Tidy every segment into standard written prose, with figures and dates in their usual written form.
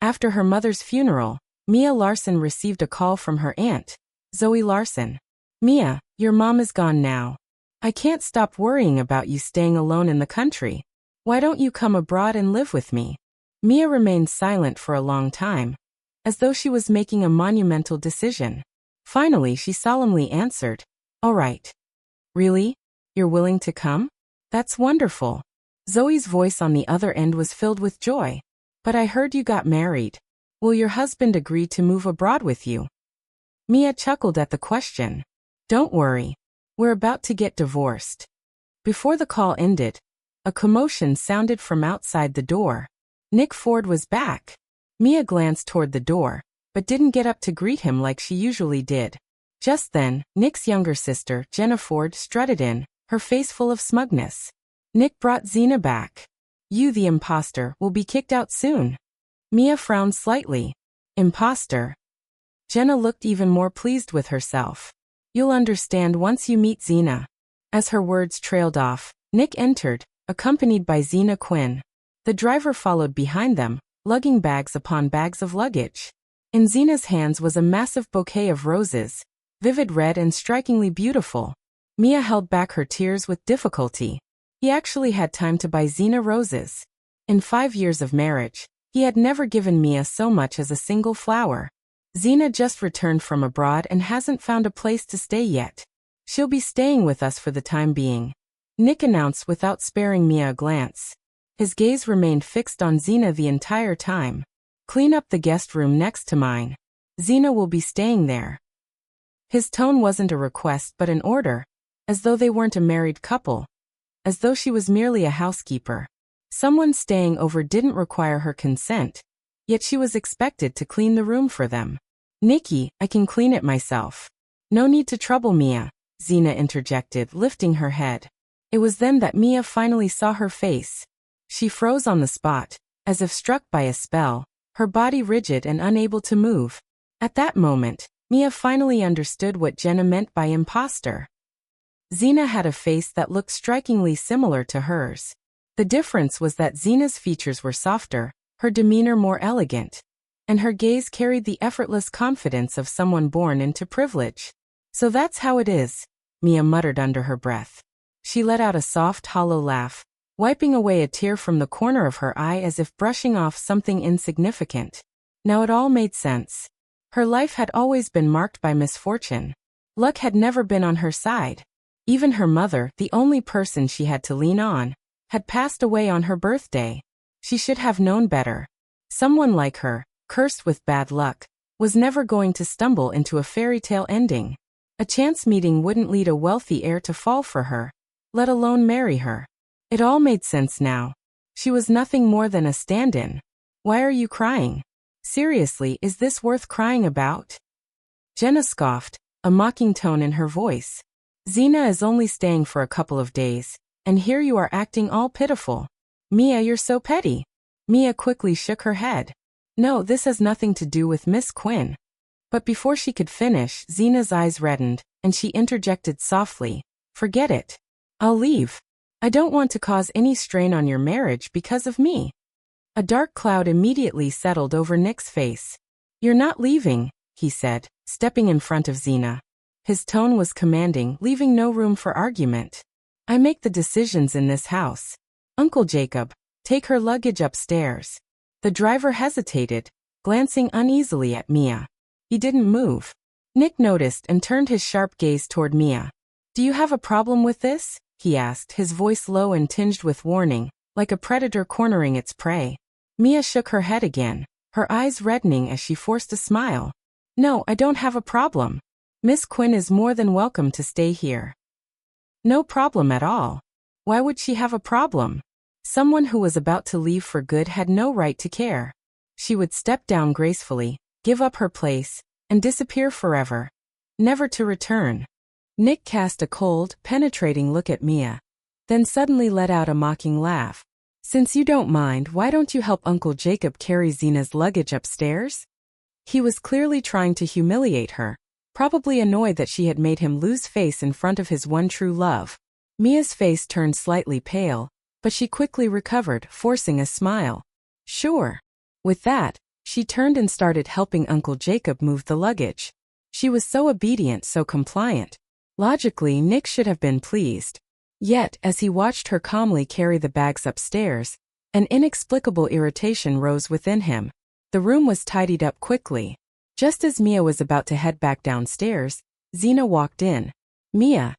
After her mother's funeral, Mia Larson received a call from her aunt, Zoe Larson. "Mia, your mom is gone now. I can't stop worrying about you staying alone in the country. Why don't you come abroad and live with me?" Mia remained silent for a long time, as though she was making a monumental decision. Finally, she solemnly answered, "All right." "Really? You're willing to come? That's wonderful." Zoe's voice on the other end was filled with joy. "But I heard you got married. Will your husband agree to move abroad with you?" Mia chuckled at the question. "Don't worry. We're about to get divorced." Before the call ended, a commotion sounded from outside the door. Nick Ford was back. Mia glanced toward the door, but didn't get up to greet him like she usually did. Just then, Nick's younger sister, Jenna Ford, strutted in, her face full of smugness. "Nick brought Xena back. You, the imposter, will be kicked out soon." Mia frowned slightly. "Imposter?" Jenna looked even more pleased with herself. "You'll understand once you meet Xena." As her words trailed off, Nick entered, accompanied by Xena Quinn. The driver followed behind them, lugging bags upon bags of luggage. In Xena's hands was a massive bouquet of roses, vivid red and strikingly beautiful. Mia held back her tears with difficulty. He actually had time to buy Xena roses. In 5 years of marriage, he had never given Mia so much as a single flower. "Xena just returned from abroad and hasn't found a place to stay yet. She'll be staying with us for the time being," Nick announced without sparing Mia a glance. His gaze remained fixed on Xena the entire time. "Clean up the guest room next to mine. Xena will be staying there." His tone wasn't a request but an order, as though they weren't a married couple, as though she was merely a housekeeper. Someone staying over didn't require her consent, yet she was expected to clean the room for them. "Nikki, I can clean it myself." "No need to trouble Mia," Xena interjected, lifting her head. It was then that Mia finally saw her face. She froze on the spot, as if struck by a spell, her body rigid and unable to move. At that moment, Mia finally understood what Jenna meant by imposter. Xena had a face that looked strikingly similar to hers. The difference was that Xena's features were softer, her demeanor more elegant, and her gaze carried the effortless confidence of someone born into privilege. "So that's how it is," Mia muttered under her breath. She let out a soft, hollow laugh, wiping away a tear from the corner of her eye as if brushing off something insignificant. Now it all made sense. Her life had always been marked by misfortune. Luck had never been on her side. Even her mother, the only person she had to lean on, had passed away on her birthday. She should have known better. Someone like her, cursed with bad luck, was never going to stumble into a fairy tale ending. A chance meeting wouldn't lead a wealthy heir to fall for her, let alone marry her. It all made sense now. She was nothing more than a stand-in. "Why are you crying? Seriously, is this worth crying about?" Jenna scoffed, a mocking tone in her voice. "Xena is only staying for a couple of days, and here you are acting all pitiful. Mia, you're so petty." Mia quickly shook her head. "No, this has nothing to do with Miss Quinn." But before she could finish, Xena's eyes reddened, and she interjected softly, "Forget it. I'll leave. I don't want to cause any strain on your marriage because of me." A dark cloud immediately settled over Nick's face. "You're not leaving," he said, stepping in front of Xena. His tone was commanding, leaving no room for argument. "I make the decisions in this house. Uncle Jacob, take her luggage upstairs." The driver hesitated, glancing uneasily at Mia. He didn't move. Nick noticed and turned his sharp gaze toward Mia. "Do you have a problem with this?" he asked, his voice low and tinged with warning, like a predator cornering its prey. Mia shook her head again, her eyes reddening as she forced a smile. "No, I don't have a problem. Miss Quinn is more than welcome to stay here." "No problem at all. Why would she have a problem?" Someone who was about to leave for good had no right to care. She would step down gracefully, give up her place, and disappear forever, never to return. Nick cast a cold, penetrating look at Mia, then suddenly let out a mocking laugh. "Since you don't mind, why don't you help Uncle Jacob carry Xena's luggage upstairs?" He was clearly trying to humiliate her, probably annoyed that she had made him lose face in front of his one true love. Mia's face turned slightly pale, but she quickly recovered, forcing a smile. "Sure." With that, She turned and started helping Uncle Jacob move the luggage. She was so obedient, so compliant. Logically, Nick should have been pleased. Yet, as he watched her calmly carry the bags upstairs, an inexplicable irritation rose within him. The room was tidied up quickly. Just as Mia was about to head back downstairs, Zena walked in. "Mia,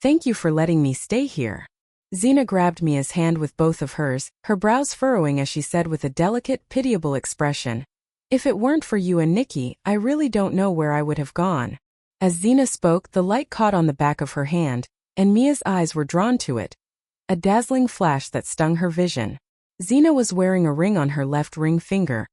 thank you for letting me stay here." Zena grabbed Mia's hand with both of hers, her brows furrowing as she said with a delicate, pitiable expression, "If it weren't for you and Nicky, I really don't know where I would have gone." As Zena spoke, the light caught on the back of her hand, and Mia's eyes were drawn to it, a dazzling flash that stung her vision. Zena was wearing a ring on her left ring finger,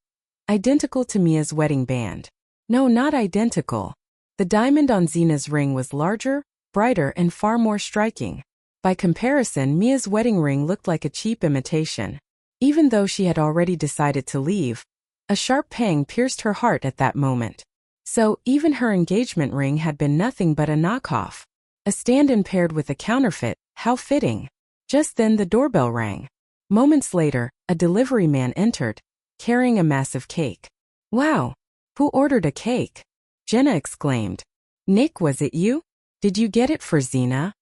identical to Mia's wedding band. No, not identical. The diamond on Zena's ring was larger, brighter, and far more striking. By comparison, Mia's wedding ring looked like a cheap imitation. Even though she had already decided to leave, a sharp pang pierced her heart at that moment. So, even her engagement ring had been nothing but a knockoff. A stand-in paired with a counterfeit, how fitting. Just then the doorbell rang. Moments later, a delivery man entered, carrying a massive cake. "Wow! Who ordered a cake?" Jenna exclaimed. "Nick, was it you? Did you get it for Zena?"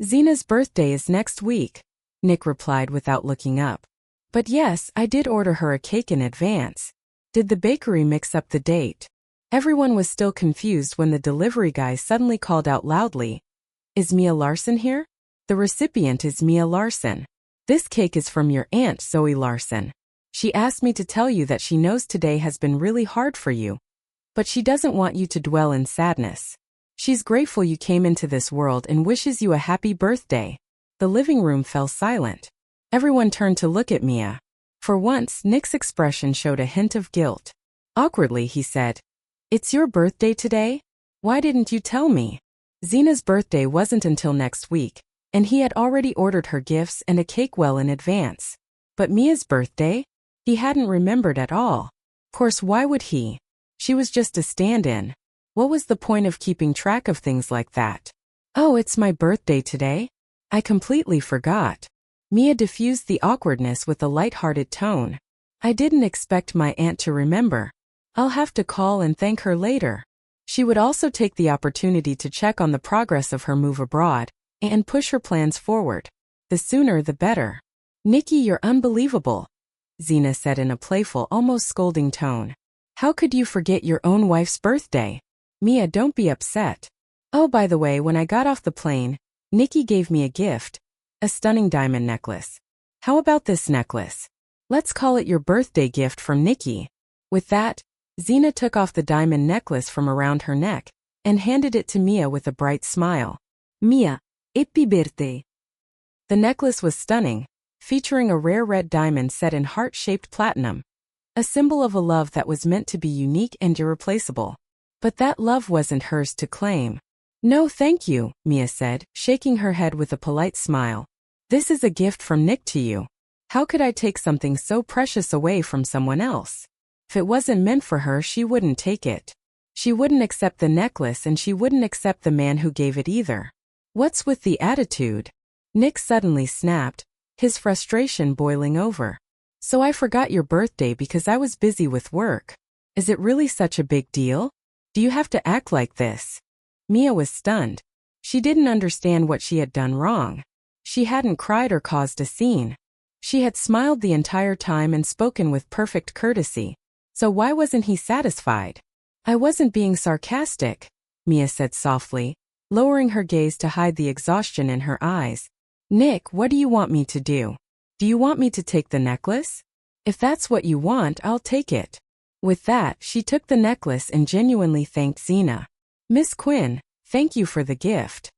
"Zena's birthday is next week," Nick replied without looking up. "But yes, I did order her a cake in advance. Did the bakery mix up the date?" Everyone was still confused when the delivery guy suddenly called out loudly, "Is Mia Larson here? The recipient is Mia Larson. This cake is from your Aunt Zoe Larson. She asked me to tell you that she knows today has been really hard for you, but she doesn't want you to dwell in sadness. She's grateful you came into this world and wishes you a happy birthday." The living room fell silent. Everyone turned to look at Mia. For once, Nick's expression showed a hint of guilt. Awkwardly, he said, "It's your birthday today? Why didn't you tell me?" Zena's birthday wasn't until next week, and he had already ordered her gifts and a cake well in advance. But Mia's birthday? He hadn't remembered at all. Of course, why would he? She was just a stand-in. What was the point of keeping track of things like that? "Oh, it's my birthday today? I completely forgot." Mia diffused the awkwardness with a light-hearted tone. "I didn't expect my aunt to remember. I'll have to call and thank her later." She would also take the opportunity to check on the progress of her move abroad and push her plans forward. The sooner the better. "Nicky, you're unbelievable," Zena said in a playful, almost scolding tone. "How could you forget your own wife's birthday? Mia, don't be upset. Oh, by the way, when I got off the plane, Nicky gave me a gift, a stunning diamond necklace. How about this necklace? Let's call it your birthday gift from Nicky." With that, Zena took off the diamond necklace from around her neck and handed it to Mia with a bright smile. "Mia, happy birthday." The necklace was stunning, featuring a rare red diamond set in heart-shaped platinum, a symbol of a love that was meant to be unique and irreplaceable. But that love wasn't hers to claim. "No, thank you," Mia said, shaking her head with a polite smile. "This is a gift from Nick to you. How could I take something so precious away from someone else? If it wasn't meant for her, she wouldn't take it. She wouldn't accept the necklace, and she wouldn't accept the man who gave it either." "What's with the attitude?" Nick suddenly snapped, his frustration boiling over. "So I forgot your birthday because I was busy with work. Is it really such a big deal? Do you have to act like this?" Mia was stunned. She didn't understand what she had done wrong. She hadn't cried or caused a scene. She had smiled the entire time and spoken with perfect courtesy. So why wasn't he satisfied? "I wasn't being sarcastic," Mia said softly, lowering her gaze to hide the exhaustion in her eyes. "Nick, what do you want me to do? Do you want me to take the necklace? If that's what you want, I'll take it." With that, she took the necklace and genuinely thanked Zena. "Miss Quinn, thank you for the gift."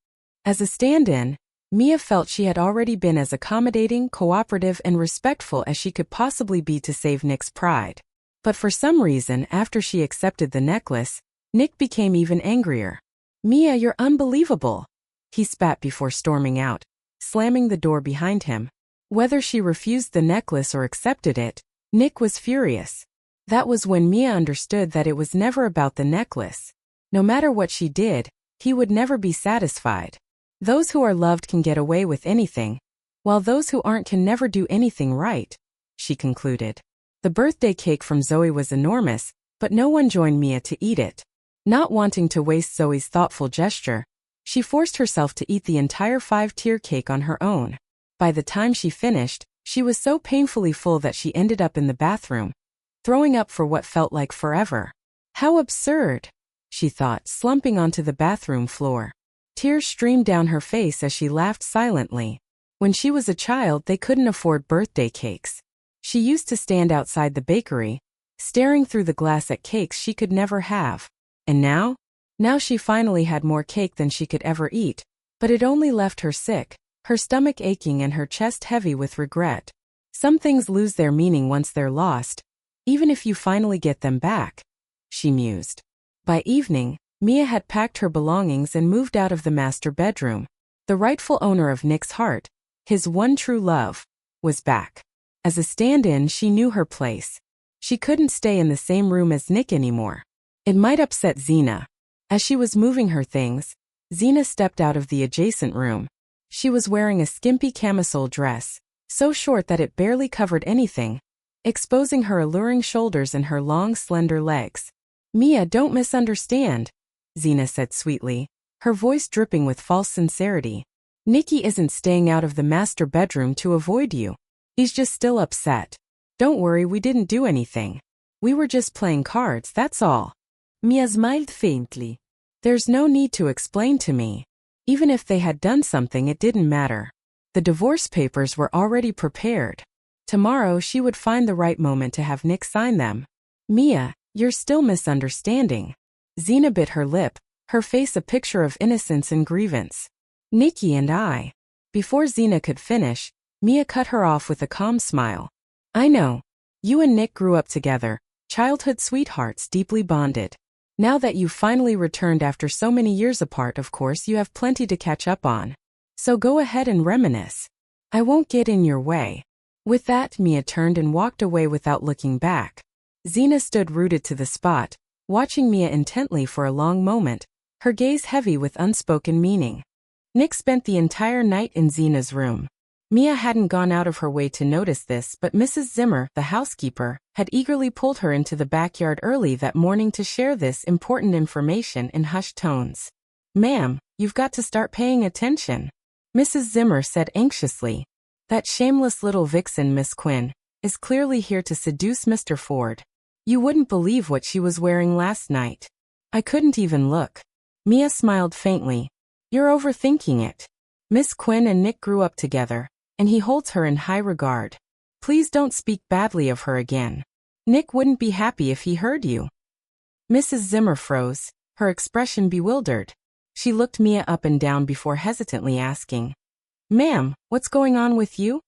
As a stand-in, Mia felt she had already been as accommodating, cooperative, and respectful as she could possibly be to save Nick's pride. But for some reason, after she accepted the necklace, Nick became even angrier. "Mia, you're unbelievable," he spat before storming out, slamming the door behind him. Whether she refused the necklace or accepted it, Nick was furious. That was when Mia understood that it was never about the necklace. No matter what she did, he would never be satisfied. Those who are loved can get away with anything, while those who aren't can never do anything right, she concluded. The birthday cake from Zoe was enormous, but no one joined Mia to eat it. Not wanting to waste Zoe's thoughtful gesture, she forced herself to eat the entire 5-tier cake on her own. By the time she finished, she was so painfully full that she ended up in the bathroom, throwing up for what felt like forever. How absurd, she thought, slumping onto the bathroom floor. Tears streamed down her face as she laughed silently. When she was a child, they couldn't afford birthday cakes. She used to stand outside the bakery, staring through the glass at cakes she could never have. And now? Now she finally had more cake than she could ever eat, but it only left her sick, her stomach aching and her chest heavy with regret. Some things lose their meaning once they're lost, even if you finally get them back, she mused. By evening, Mia had packed her belongings and moved out of the master bedroom. The rightful owner of Nick's heart, his one true love, was back. As a stand-in, she knew her place. She couldn't stay in the same room as Nick anymore. It might upset Xena. As she was moving her things, Xena stepped out of the adjacent room. She was wearing a skimpy camisole dress, so short that it barely covered anything, exposing her alluring shoulders and her long, slender legs. "Mia, don't misunderstand," Xena said sweetly, her voice dripping with false sincerity. "Nikki isn't staying out of the master bedroom to avoid you. He's just still upset. Don't worry, we didn't do anything. We were just playing cards, that's all." Mia smiled faintly. "There's no need to explain to me. Even if they had done something, it didn't matter. The divorce papers were already prepared. Tomorrow she would find the right moment to have Nick sign them." "Mia, you're still misunderstanding." Xena bit her lip, her face a picture of innocence and grievance. "Nikki and I." Before Xena could finish, Mia cut her off with a calm smile. "I know. You and Nick grew up together, childhood sweethearts deeply bonded. Now that you've finally returned after so many years apart, of course you have plenty to catch up on. So go ahead and reminisce. I won't get in your way." With that, Mia turned and walked away without looking back. Xena stood rooted to the spot, watching Mia intently for a long moment, her gaze heavy with unspoken meaning. Nick spent the entire night in Xena's room. Mia hadn't gone out of her way to notice this, but Mrs. Zimmer, the housekeeper, had eagerly pulled her into the backyard early that morning to share this important information in hushed tones. "Ma'am, you've got to start paying attention," Mrs. Zimmer said anxiously. "That shameless little vixen, Miss Quinn, is clearly here to seduce Mr. Ford. You wouldn't believe what she was wearing last night. I couldn't even look." Mia smiled faintly. "You're overthinking it. Miss Quinn and Nick grew up together, and he holds her in high regard. Please don't speak badly of her again. Nick wouldn't be happy if he heard you." Mrs. Zimmer froze, her expression bewildered. She looked Mia up and down before hesitantly asking, "Ma'am, what's going on with you?"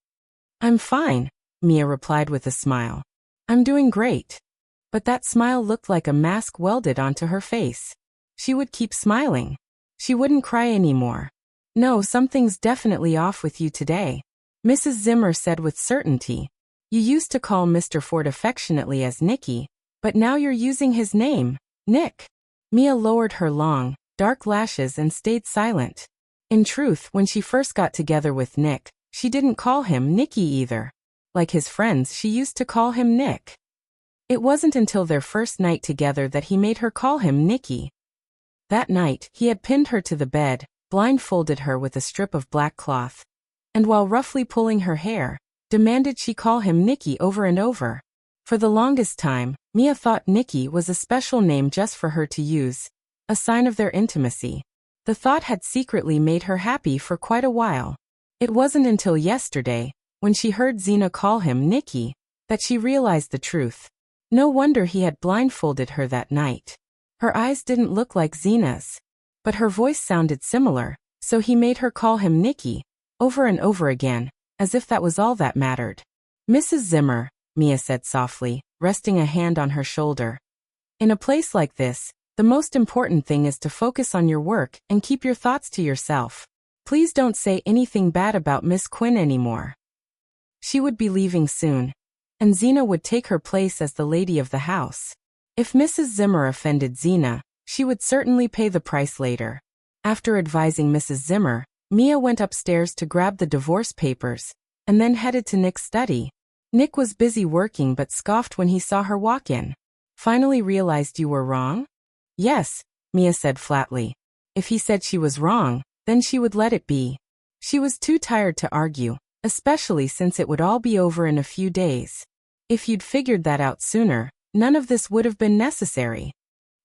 "I'm fine," Mia replied with a smile. "I'm doing great." But that smile looked like a mask welded onto her face. She would keep smiling. She wouldn't cry anymore. "No, something's definitely off with you today," Mrs. Zimmer said with certainty. "You used to call Mr. Ford affectionately as Nicky, but now you're using his name, Nick." Mia lowered her long, dark lashes and stayed silent. In truth, when she first got together with Nick, she didn't call him Nicky either. Like his friends, she used to call him Nick. It wasn't until their first night together that he made her call him Nicky. That night, he had pinned her to the bed, blindfolded her with a strip of black cloth, and while roughly pulling her hair, demanded she call him Nicky over and over. For the longest time, Mia thought Nicky was a special name just for her to use, a sign of their intimacy. The thought had secretly made her happy for quite a while. It wasn't until yesterday, when she heard Xena call him Nicky, that she realized the truth. No wonder he had blindfolded her that night. Her eyes didn't look like Xena's, but her voice sounded similar, so he made her call him Nicky, over and over again, as if that was all that mattered. "Mrs. Zimmer," Mia said softly, resting a hand on her shoulder. "In a place like this, the most important thing is to focus on your work and keep your thoughts to yourself. Please don't say anything bad about Miss Quinn anymore. She would be leaving soon, and Xena would take her place as the lady of the house. If Mrs. Zimmer offended Xena, she would certainly pay the price later." After advising Mrs. Zimmer, Mia went upstairs to grab the divorce papers, and then headed to Nick's study. Nick was busy working but scoffed when he saw her walk in. Finally realized you were wrong? Yes, Mia said flatly. If he said she was wrong, then she would let it be. She was too tired to argue, especially since it would all be over in a few days. If you'd figured that out sooner, none of this would have been necessary.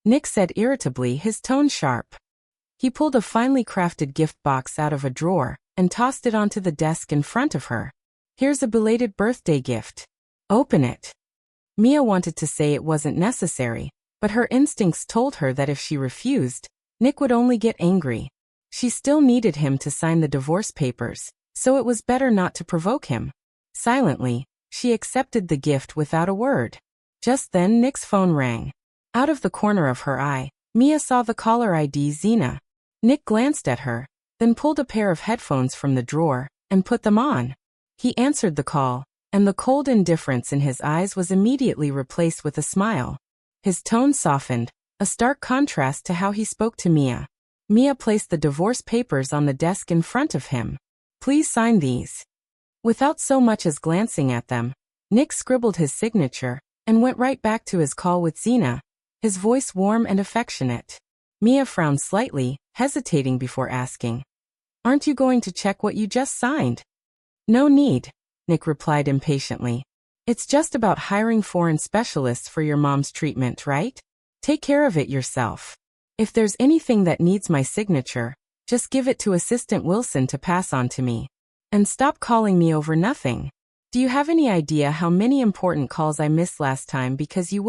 Nick said irritably, his tone sharp. He pulled a finely crafted gift box out of a drawer and tossed it onto the desk in front of her. Here's a belated birthday gift. Open it. Mia wanted to say it wasn't necessary, but her instincts told her that if she refused, Nick would only get angry. She still needed him to sign the divorce papers, so it was better not to provoke him. Silently, she accepted the gift without a word. Just then Nick's phone rang. Out of the corner of her eye, Mia saw the caller ID Xena. Nick glanced at her, then pulled a pair of headphones from the drawer and put them on. He answered the call, and the cold indifference in his eyes was immediately replaced with a smile. His tone softened, a stark contrast to how he spoke to Mia. Mia placed the divorce papers on the desk in front of him. Please sign these. Without so much as glancing at them, Nick scribbled his signature and went right back to his call with Xena, his voice warm and affectionate. Mia frowned slightly, hesitating before asking, "Aren't you going to check what you just signed?" "No need," Nick replied impatiently. "It's just about hiring foreign specialists for your mom's treatment, right? Take care of it yourself. If there's anything that needs my signature, just give it to Assistant Wilson to pass on to me. And stop calling me over nothing. Do you have any idea how many important calls I missed last time because you